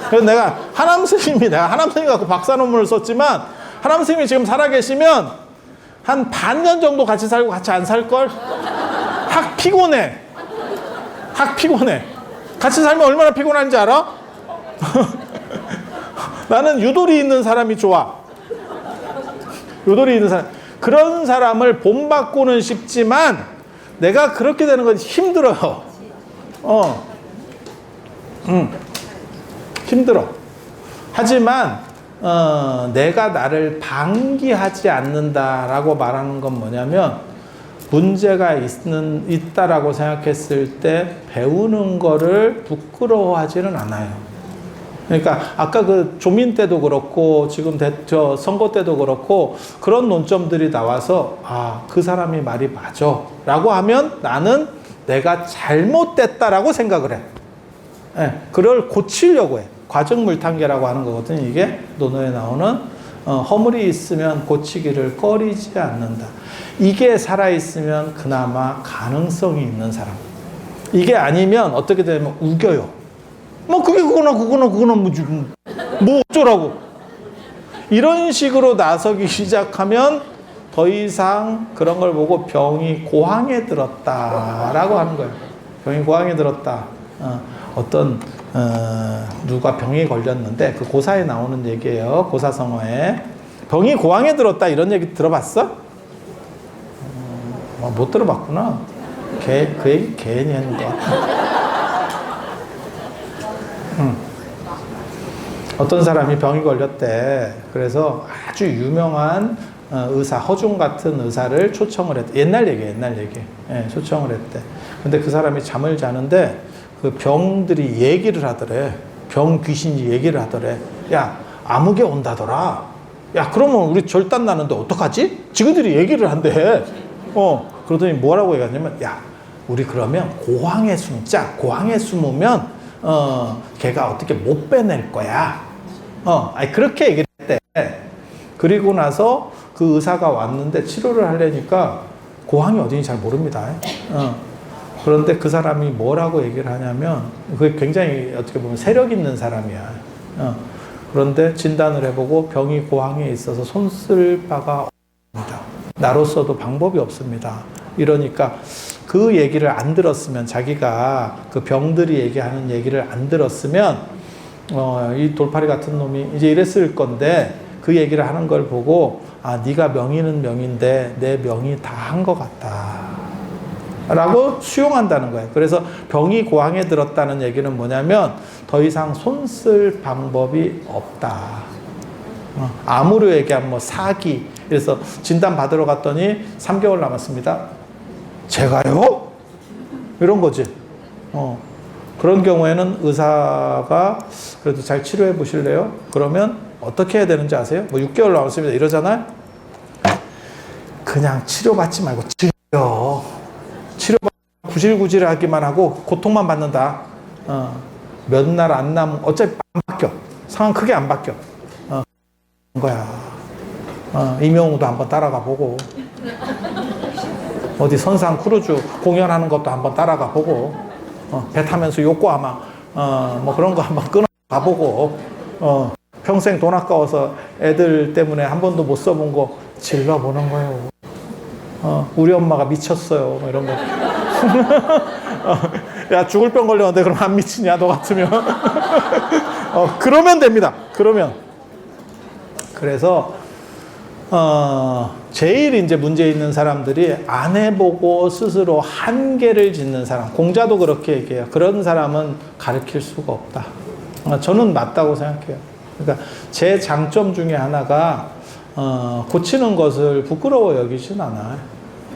그래서 내가 하남 스님이 갖고 박사 논문을 썼지만 하남 스님이 지금 살아계시면 한 반년 정도 같이 살고 같이 안 살걸? 확 피곤해. 같이 살면 얼마나 피곤한지 알아? 나는 유도리 있는 사람이 좋아. 유도리 있는 사람. 그런 사람을 본받고는 싶지만 내가 그렇게 되는 건 힘들어요. 힘들어. 하지만 내가 나를 방기하지 않는다라고 말하는 건 뭐냐면 문제가 있다라고 생각했을 때 배우는 거를 부끄러워하지는 않아요. 그러니까 아까 그 조민 때도 그렇고 지금 선거 때도 그렇고 그런 논점들이 나와서 그 사람이 말이 맞아 라고 하면 나는 내가 잘못됐다라고 생각을 해. 그걸 고치려고 해. 과정물탕계라고 하는 거거든요. 이게 논어에 나오는 허물이 있으면 고치기를 꺼리지 않는다. 이게 살아있으면 그나마 가능성이 있는 사람. 이게 아니면 어떻게 되면 우겨요. 뭐 그게 그거나 뭐 어쩌라고. 이런 식으로 나서기 시작하면 더 이상 그런 걸 보고 병이 고항에 들었다라고 하는 거예요. 병이 고항에 들었다. 누가 병이 걸렸는데 그 고사에 나오는 얘기예요. 고사성어에. 병이 고항에 들었다 이런 얘기 들어봤어? 못 들어봤구나. 그 얘기 괜히 했는 것 같아. 어떤 사람이 병이 걸렸대. 그래서 아주 유명한 의사, 허중 같은 의사를 초청을 했대. 옛날 얘기. 예, 초청을 했대. 근데 그 사람이 잠을 자는데 그 병들이 얘기를 하더래. 병 귀신이 얘기를 하더래. 야, 아무개 온다더라. 야, 그러면 우리 절단 나는데 어떡하지? 지그들이 얘기를 한대. 그러더니 뭐라고 얘기하냐면, 야, 우리 그러면 고항에 숨자. 고항에 숨으면 걔가 어떻게 못 빼낼 거야. 그렇게 얘기를 했대. 그리고 나서 그 의사가 왔는데 치료를 하려니까 고항이 어딘지 잘 모릅니다. 그런데 그 사람이 뭐라고 얘기를 하냐면, 그게 굉장히 어떻게 보면 세력 있는 사람이야. 그런데 진단을 해보고 병이 고항에 있어서 손 쓸 바가 없습니다. 나로서도 방법이 없습니다. 이러니까 그 얘기를 안 들었으면, 자기가 그 병들이 얘기하는 얘기를 안 들었으면 이 돌팔이 같은 놈이 이제 이랬을 건데, 그 얘기를 하는 걸 보고 네가 명의는 명인데 내 명의 다 한 것 같다 라고 수용한다는 거예요. 그래서 병이 고항에 들었다는 얘기는 뭐냐면 더 이상 손 쓸 방법이 없다. 암으로 얘기하면 뭐 사기. 그래서 진단 받으러 갔더니 3개월 남았습니다. 제가요? 이런 거지. 그런 경우에는 의사가 그래도 잘 치료해 보실래요? 그러면 어떻게 해야 되는지 아세요? 뭐 6개월 남았습니다 이러잖아요. 그냥 치료받지 말고 치료받고 구질구질하기만 하고 고통만 받는다. 몇 날 안 남으면 어차피 안 바뀌어. 상황 크게 안 바뀌어. 거야. 임영웅도 한번 따라가 보고, 어디 선상 크루즈 공연하는 것도 한번 따라가 보고, 배 타면서 요코하마 뭐 그런 거 한번 끊어 가보고, 평생 돈 아까워서 애들 때문에 한 번도 못 써본 거 질러보는 거예요. 우리 엄마가 미쳤어요. 뭐 이런 거. 야, 죽을 병 걸렸는데 그럼 안 미치냐, 너 같으면. 그러면 됩니다. 그러면. 그래서, 제일 이제 문제 있는 사람들이 안 해보고 스스로 한계를 짓는 사람. 공자도 그렇게 얘기해요. 그런 사람은 가르칠 수가 없다. 저는 맞다고 생각해요. 그러니까 제 장점 중에 하나가, 고치는 것을 부끄러워 여기진 않아요.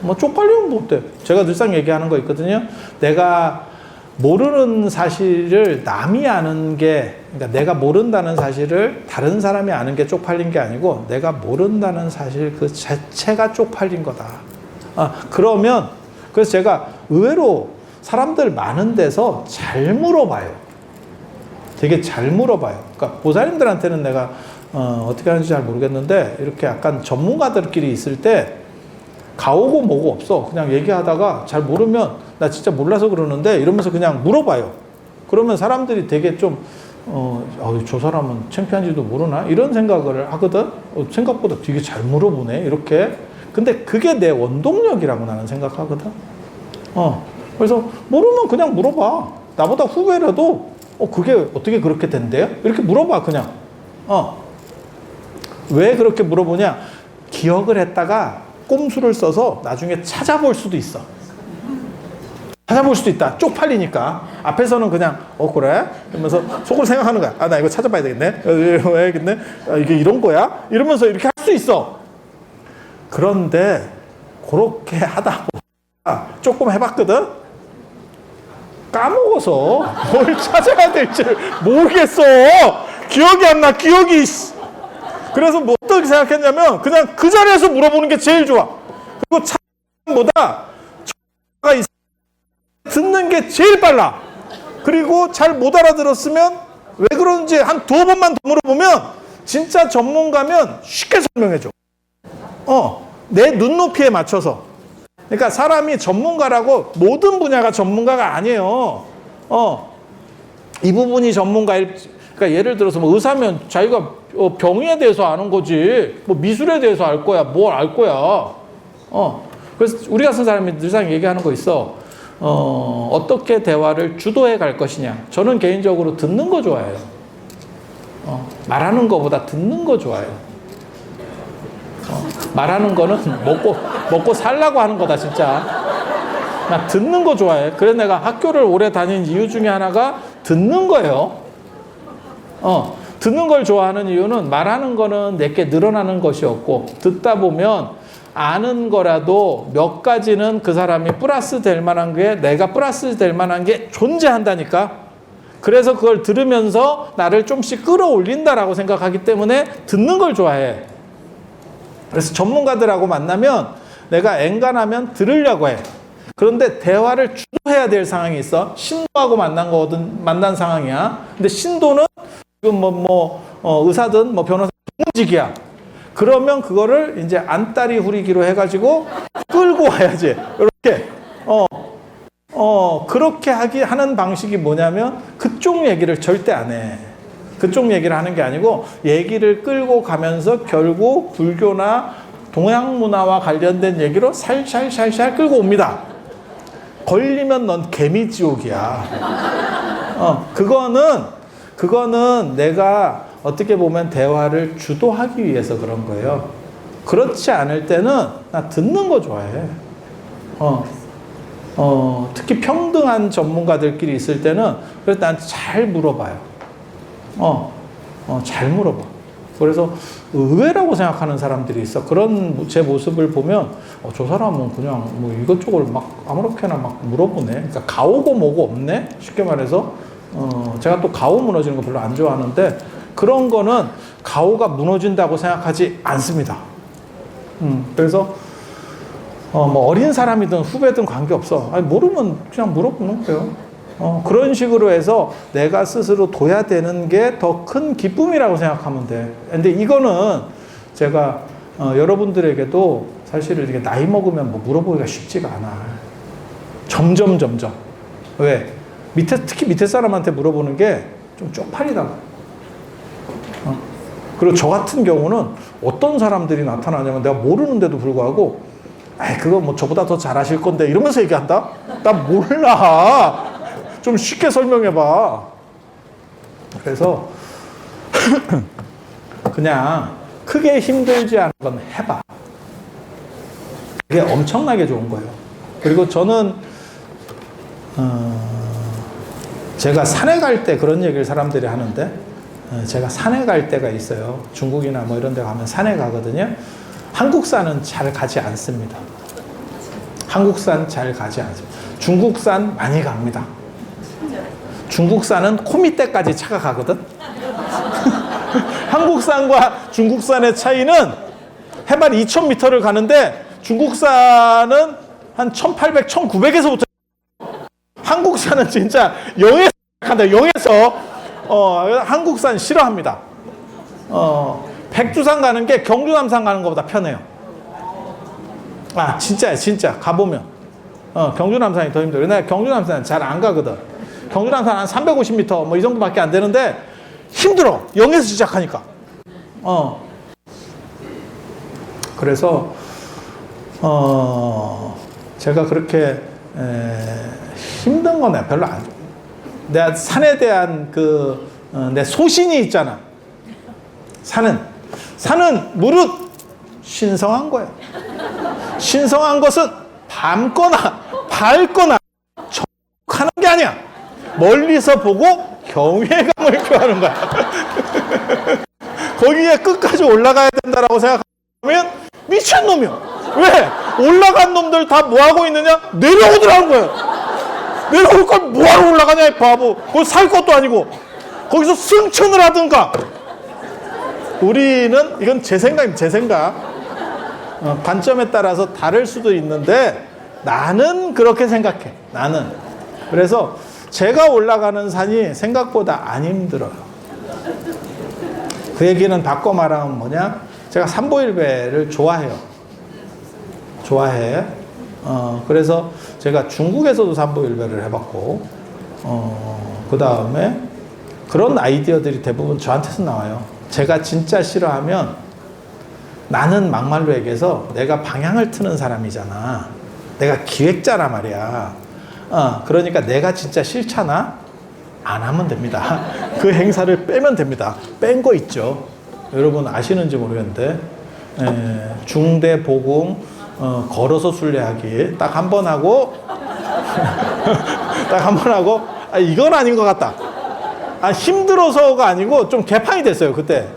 뭐 쪽팔리면 못 돼. 제가 늘상 얘기하는 거 있거든요. 내가 모르는 사실을 남이 아는 게, 그러니까 내가 모른다는 사실을 다른 사람이 아는 게 쪽팔린 게 아니고 내가 모른다는 사실 그 자체가 쪽팔린 거다. 그러면, 그래서 제가 의외로 사람들 많은 데서 잘 물어봐요. 되게 잘 물어봐요. 그러니까 보살님들한테는 내가 어떻게 하는지 잘 모르겠는데, 이렇게 약간 전문가들끼리 있을 때 가오고 뭐고 없어. 그냥 얘기하다가 잘 모르면 나 진짜 몰라서 그러는데 이러면서 그냥 물어봐요. 그러면 사람들이 되게 좀 저 사람은 창피한지도 모르나? 이런 생각을 하거든? 생각보다 되게 잘 물어보네, 이렇게. 근데 그게 내 원동력이라고 나는 생각하거든? 그래서 모르면 그냥 물어봐. 나보다 후배라도, 그게 어떻게 그렇게 된대요? 이렇게 물어봐, 그냥. 왜 그렇게 물어보냐? 기억을 했다가 꼼수를 써서 나중에 찾아볼 수도 있어. 찾아볼 수도 있다. 쪽팔리니까. 앞에서는 그냥, 그래? 이러면서 속으로 생각하는 거야. 나 이거 찾아봐야 되겠네. 해야겠네. 이게 이런 거야? 이러면서 이렇게 할 수 있어. 그런데, 그렇게 하다 보니까 조금 해봤거든? 까먹어서 뭘 찾아야 될지 모르겠어. 기억이 안 나, 기억이. 그래서 뭐 어떻게 생각했냐면, 그냥 그 자리에서 물어보는 게 제일 좋아. 그리고 찾보다 듣는 게 제일 빨라. 그리고 잘 못 알아들었으면 왜 그런지 한 두어 번만 더 물어보면 진짜 전문가면 쉽게 설명해줘. 내 눈높이에 맞춰서. 그러니까 사람이 전문가라고 모든 분야가 전문가가 아니에요. 이 부분이 전문가일, 그러니까 예를 들어서 뭐 의사면 자기가 병에 대해서 아는 거지. 뭐 미술에 대해서 알 거야. 뭘 알 거야. 그래서 우리 같은 사람이 늘상 얘기하는 거 있어. 어떻게 대화를 주도해 갈 것이냐. 저는 개인적으로 듣는 거 좋아해요. 말하는 거보다 듣는 거 좋아해요. 말하는 거는 먹고 살라고 하는 거다, 진짜. 나 듣는 거 좋아해. 그래서 내가 학교를 오래 다닌 이유 중에 하나가 듣는 거예요. 듣는 걸 좋아하는 이유는 말하는 거는 내게 늘어나는 것이 없고, 듣다 보면 아는 거라도 몇 가지는 그 사람이 플러스 될 만한 게, 내가 플러스 될 만한 게 존재한다니까. 그래서 그걸 들으면서 나를 좀씩 끌어올린다라고 생각하기 때문에 듣는 걸 좋아해. 그래서 전문가들하고 만나면 내가 엔간하면 들으려고 해. 그런데 대화를 주도해야 될 상황이 있어. 신도하고 만난 상황이야. 근데 신도는 지금 의사든 변호사 전문직이야. 그러면 그거를 이제 안다리 후리기로 해가지고 끌고 와야지. 이렇게. 그렇게 하는 방식이 뭐냐면 그쪽 얘기를 절대 안 해. 그쪽 얘기를 하는 게 아니고 얘기를 끌고 가면서 결국 불교나 동양 문화와 관련된 얘기로 살살살살 끌고 옵니다. 걸리면 넌 개미지옥이야. 그거는 내가 어떻게 보면 대화를 주도하기 위해서 그런 거예요. 그렇지 않을 때는 나 듣는 거 좋아해. 특히 평등한 전문가들끼리 있을 때는 그래서 난 잘 물어봐요. 잘 물어봐. 그래서 의외라고 생각하는 사람들이 있어. 그런 제 모습을 보면 저 사람은 그냥 뭐 이것저것 막 아무렇게나 막 물어보네. 그러니까 가오고 뭐고 없네. 쉽게 말해서 제가 또 가오 무너지는 거 별로 안 좋아하는데 그런 거는 가오가 무너진다고 생각하지 않습니다. 그래서 뭐 어린 사람이든 후배든 관계없어. 아니, 모르면 그냥 물어보는 거예요. 그런 식으로 해서 내가 스스로 둬야 되는 게 더 큰 기쁨이라고 생각하면 돼. 근데 이거는 제가 여러분들에게도 사실 이렇게 나이 먹으면 뭐 물어보기가 쉽지가 않아. 점점. 왜? 특히 밑에 사람한테 물어보는 게 좀 쪽팔리다고. 그리고 저 같은 경우는 어떤 사람들이 나타나냐면 내가 모르는데도 불구하고 그거 뭐 저보다 더 잘하실 건데 이러면서 얘기한다? 나 몰라. 좀 쉽게 설명해봐. 그래서 그냥 크게 힘들지 않은 건 해봐. 그게 엄청나게 좋은 거예요. 그리고 저는 제가 산에 갈 때 그런 얘기를 사람들이 하는데 제가 산에 갈 때가 있어요. 중국이나 뭐 이런 데 가면 산에 가거든요. 한국산은 잘 가지 않습니다. 한국산 잘 가지 않습니다. 중국산 많이 갑니다. 중국산은 코 밑에까지 차가 가거든. 한국산과 중국산의 차이는 해발 2,000m를 가는데 중국산은 한 1,800, 1,900에서부터 한국산은 진짜 0에서 간다. 0에서 한국산 싫어합니다. 백두산 가는 게 경주 남산 가는 것보다 편해요. 진짜야, 진짜 가보면 경주 남산이 더 힘들어요. 내가 경주 남산 잘 안 가거든. 경주 남산 한 350m 뭐 이 정도밖에 안 되는데 힘들어. 0에서 시작하니까. 그래서 제가 그렇게 힘든 건 별로 안 좋아요. 내가 산에 대한 내 소신이 있잖아. 산은 무릇 신성한 거예요. 신성한 것은 밟거나 하는 게 아니야. 멀리서 보고 경외감을 표하는 거야. 거기에 끝까지 올라가야 된다라고 생각하면 미친놈이야. 왜? 올라간 놈들 다 뭐하고 있느냐? 내려오더라는 거야. 내려올 걸 뭐하러 올라가냐 이 바보. 거기 살 것도 아니고 거기서 승천을 하든가. 우리는 이건 제 생각입니다. 제 생각. 관점에 따라서 다를 수도 있는데 나는 그렇게 생각해. 나는. 그래서 제가 올라가는 산이 생각보다 안 힘들어요. 그 얘기는 바꿔 말하면 뭐냐? 제가 삼보일배를 좋아해요. 좋아해. 그래서 제가 중국에서도 삼보일배를 해봤고, 그 다음에 그런 아이디어들이 대부분 저한테서 나와요. 제가 진짜 싫어하면 나는 막말로 얘기해서 내가 방향을 트는 사람이잖아. 내가 기획자란 말이야. 그러니까 내가 진짜 싫잖아? 안 하면 됩니다. 그 행사를 빼면 됩니다. 뺀 거 있죠. 여러분 아시는지 모르겠는데, 중대 보공, 걸어서 순례하기 딱 한 번 하고, 딱 한 번 하고, 이건 아닌 것 같다. 힘들어서가 아니고 좀 개판이 됐어요, 그때.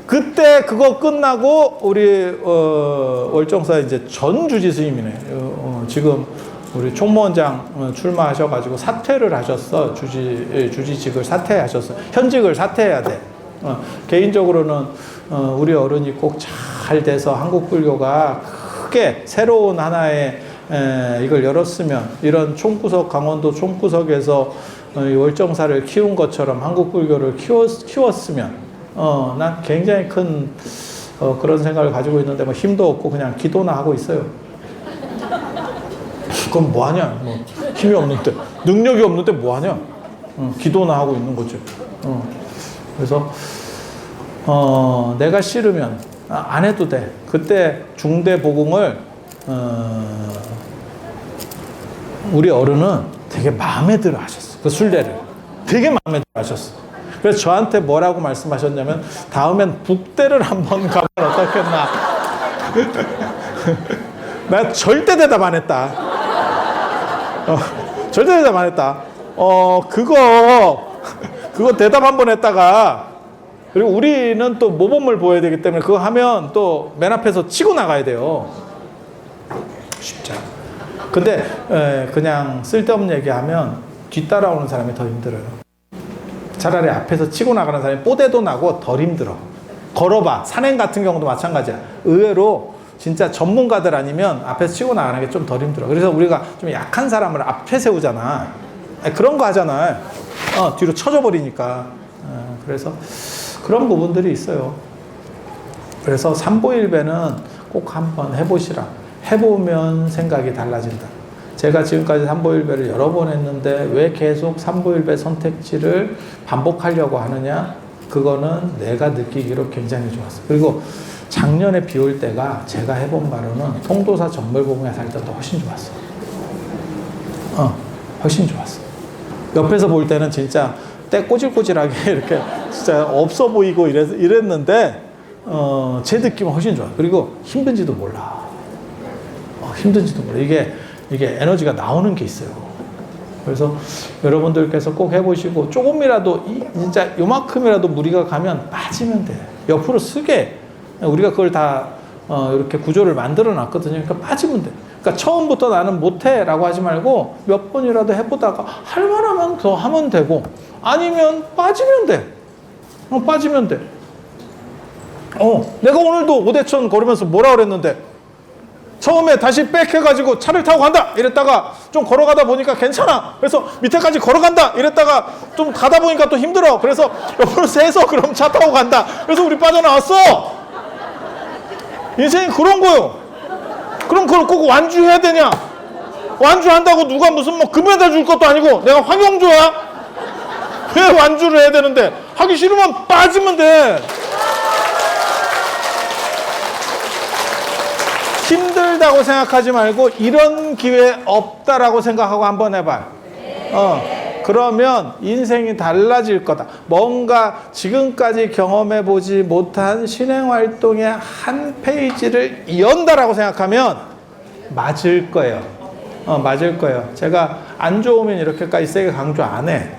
그때 그거 끝나고 우리 월정사 이제 전 주지 스님이네. 지금 우리 총무원장 출마하셔가지고 사퇴를 하셨어. 주지직을 사퇴하셨어. 현직을 사퇴해야 돼. 개인적으로는 우리 어른이 꼭 잘 돼서 한국 불교가 크게 새로운 하나의 이걸 열었으면, 이런 총구석, 강원도 총구석에서 월정사를 키운 것처럼 한국 불교를 키웠으면, 난 굉장히 큰 그런 생각을 가지고 있는데 뭐 힘도 없고 그냥 기도나 하고 있어요. 그럼 뭐 하냐? 뭐 힘이 없는데, 능력이 없는데 뭐 하냐? 기도나 하고 있는 거죠. 그래서 내가 싫으면 안 해도 돼. 그때 중대 보공을 우리 어른은 되게 마음에 들어 하셨어. 그 순례를 되게 마음에 들어 하셨어. 그래서 저한테 뭐라고 말씀하셨냐면, 다음엔 북대를 한번 가면 어떻겠나. 나 절대 대답 안 했다. 절대 대답 안 했다. 그거 대답 한번 했다가, 그리고 우리는 또 모범을 보여야 되기 때문에 그거 하면 또 맨 앞에서 치고 나가야 돼요. 쉽지 않아. 근데 그냥 쓸데없는 얘기하면 뒤따라오는 사람이 더 힘들어요. 차라리 앞에서 치고 나가는 사람이 뽀대도 나고 덜 힘들어. 걸어봐. 산행 같은 경우도 마찬가지야. 의외로 진짜 전문가들 아니면 앞에서 치고 나가는 게 좀 덜 힘들어. 그래서 우리가 좀 약한 사람을 앞에 세우잖아. 그런 거 하잖아. 뒤로 쳐져 버리니까. 그래서 그런 부분들이 있어요. 그래서 삼보일배는 꼭 한번 해보시라. 해보면 생각이 달라진다. 제가 지금까지 삼보일배를 여러 번 했는데 왜 계속 삼보일배 선택지를 반복하려고 하느냐? 그거는 내가 느끼기로 굉장히 좋았어. 그리고 작년에 비 올 때가 제가 해본 바로는 통도사 전멸공에 살 때도 훨씬 좋았어. 훨씬 좋았어. 옆에서 볼 때는 진짜 때 꼬질꼬질하게 이렇게 진짜 없어 보이고 이랬는데, 제 느낌은 훨씬 좋아. 그리고 힘든지도 몰라. 힘든지도 몰라. 이게 에너지가 나오는 게 있어요. 그래서 여러분들께서 꼭 해보시고, 조금이라도, 진짜 요만큼이라도 무리가 가면 빠지면 돼. 옆으로 쓰게. 우리가 그걸 다, 이렇게 구조를 만들어 놨거든요. 그러니까 빠지면 돼. 그러니까 처음부터 나는 못해 라고 하지 말고 몇 번이라도 해보다가 할 만하면 더 하면 되고, 아니면 빠지면 돼. 빠지면 돼. 내가 오늘도 오대천 걸으면서 뭐라 그랬는데, 처음에 다시 백 해가지고 차를 타고 간다 이랬다가 좀 걸어가다 보니까 괜찮아. 그래서 밑에까지 걸어간다 이랬다가 좀 가다 보니까 또 힘들어. 그래서 옆으로 세서 그럼 차 타고 간다. 그래서 우리 빠져나왔어. 인생이 그런 거요. 그럼 그걸 꼭 완주해야 되냐? 완주한다고 누가 무슨 뭐 금메달 줄 것도 아니고, 내가 황영조야? 왜 완주를 해야 되는데? 하기 싫으면 빠지면 돼. 힘들다고 생각하지 말고 이런 기회 없다라고 생각하고 한번 해봐. 그러면 인생이 달라질 거다. 뭔가 지금까지 경험해보지 못한 신행활동의 한 페이지를 연다라고 생각하면 맞을 거예요. 맞을 거예요. 제가 안 좋으면 이렇게까지 세게 강조 안 해.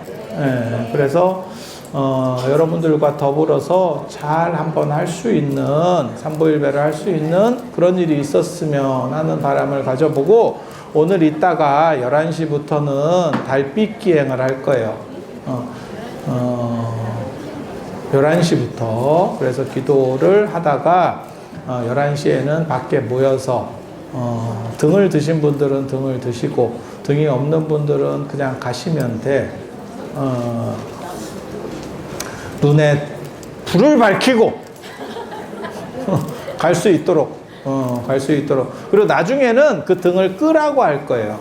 그래서 여러분들과 더불어서 잘 한번 할 수 있는 삼보일배를 할 수 있는 그런 일이 있었으면 하는 바람을 가져보고, 오늘 이따가 11시부터는 달빛 기행을 할 거예요. 11시부터. 그래서 기도를 하다가 11시에는 밖에 모여서 등을 드신 분들은 등을 드시고, 등이 없는 분들은 그냥 가시면 돼. 눈에 불을 밝히고 갈 수 있도록. 갈 수 있도록. 그리고 나중에는 그 등을 끄라고 할 거예요.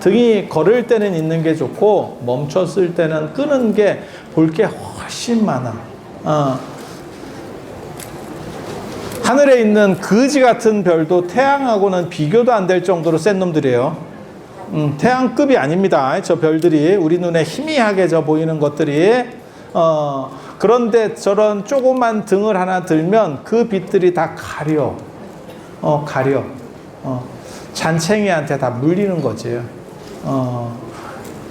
등이 걸을 때는 있는 게 좋고 멈췄을 때는 끄는 게 볼 게 훨씬 많아. 하늘에 있는 거지 같은 별도 태양하고는 비교도 안 될 정도로 센 놈들이에요. 태양급이 아닙니다. 저 별들이 우리 눈에 희미하게 저 보이는 것들이. 그런데 저런 조그만 등을 하나 들면 그 빛들이 다 가려. 잔챙이한테 다 물리는 거지.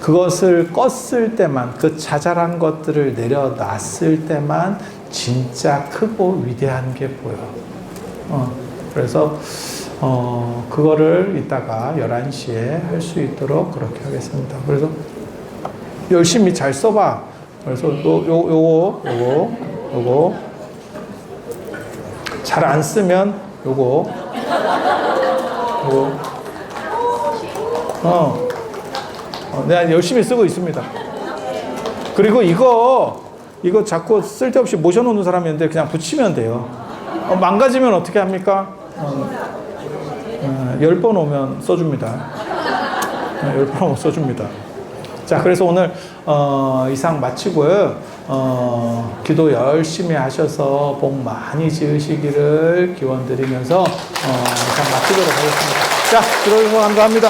그것을 껐을 때만, 그 자잘한 것들을 내려놨을 때만 진짜 크고 위대한 게 보여. 그래서 그거를 이따가 11시에 할 수 있도록 그렇게 하겠습니다. 그래서 열심히 잘 써봐. 그래서 요거 잘 안 쓰면 요거 내가 열심히 쓰고 있습니다. 그리고 이거 자꾸 쓸데없이 모셔놓는 사람인데 그냥 붙이면 돼요. 망가지면 어떻게 합니까? 10번 오면 써줍니다. 10번 오면 써줍니다. 자, 그래서 오늘 이상 마치고요. 기도 열심히 하셔서 복 많이 지으시기를 기원드리면서 이상 마치도록 하겠습니다. 자, 기도 감사합니다.